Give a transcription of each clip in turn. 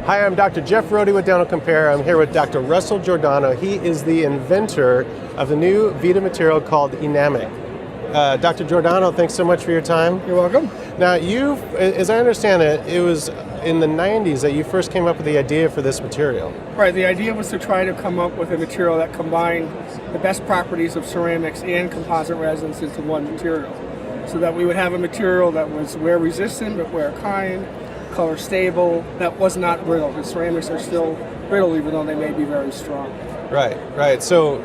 Hi, I'm Dr. Jeff Rohde with Dental Compare. I'm here with Dr. Russell Giordano. He is the inventor of the new Vita material called Enamic. Dr. Giordano, thanks so much for your time. You're welcome. Now, as I understand it, it was in the 90s that you first came up with the idea for this material. Right, the idea was to try to come up with a material that combined the best properties of ceramics and composite resins into one material. So that we would have a material that was wear resistant but wear kind, color stable, that was not brittle, because ceramics are still brittle even though they may be very strong. Right. So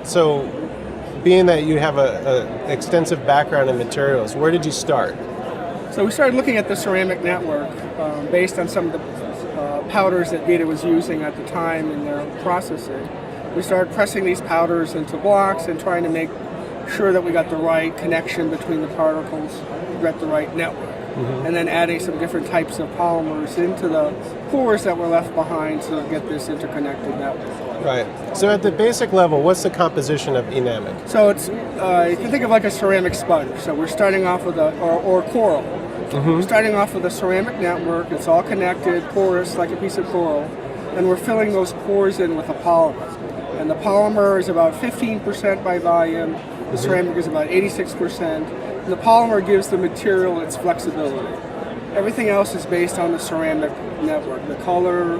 being that you have an extensive background in materials, where did you start? So we started looking at the ceramic network based on some of the powders that Vita was using at the time in their processing. We started pressing these powders into blocks and trying to make sure that we got the right connection between the particles, we got the right network. And then adding some different types of polymers into the pores that were left behind to get this interconnected network. Right. So at the basic level, what's the composition of Enamic? So it's you can think of like a ceramic sponge. So we're starting off with or coral. We're starting off with a ceramic network. It's all connected, porous, like a piece of coral. And we're filling those pores in with a polymer. And the polymer is about 15% by volume. The ceramic is about 86%. And the polymer gives the material its flexibility. Everything else is based on the ceramic network. The color,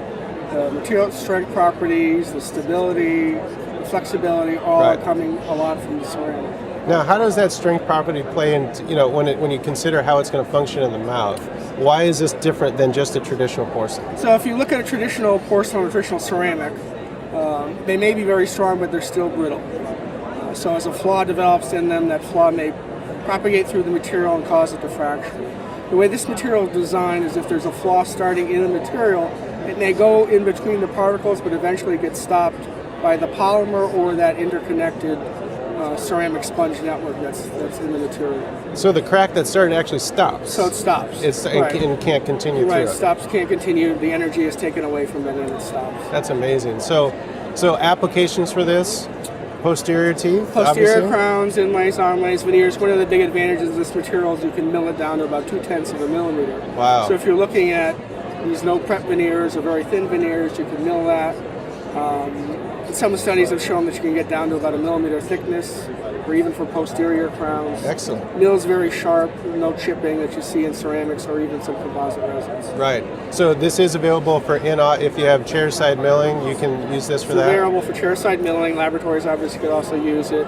the material strength properties, the stability, the flexibility, all are coming a lot from the ceramic. Now, how does that strength property play into, when you consider how it's going to function in the mouth? Why is this different than just a traditional porcelain? So if you look at a traditional porcelain or traditional ceramic, they may be very strong, but they're still brittle. So as a flaw develops in them, that flaw may propagate through the material and cause it to fracture. The way this material is designed is if there's a flaw starting in the material, it may go in between the particles, but eventually get stopped by the polymer or that interconnected ceramic sponge network that's in the material. So the crack that started actually stops. So it stops. And can't continue through it stops, can't continue. The energy is taken away from it and it stops. That's amazing. So applications for this? Posterior teeth? Posterior crowns, inlays, armlays, veneers. One of the big advantages of this material is you can mill it down to about 0.2 of a millimeter. Wow. So if you're looking at these no prep veneers or very thin veneers, you can mill that. Some of the studies have shown that you can get down to about a millimeter thickness, or even for posterior crowns. Excellent. Mill's very sharp, no chipping that you see in ceramics or even some composite resins. Right. So this is available for if you have chairside milling, you can use this for that? It's available for chairside milling. Laboratories obviously could also use it.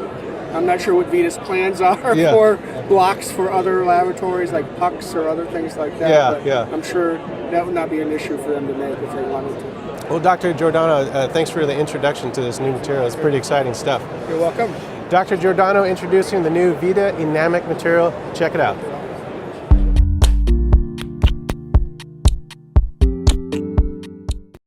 I'm not sure what Vita's plans are for blocks for other laboratories like pucks or other things like that. But I'm sure that would not be an issue for them to make if they wanted to. Well, Dr. Giordano, thanks for the introduction to this new material. It's pretty exciting stuff. You're welcome. Dr. Giordano introducing the new Vita Enamic material. Check it out.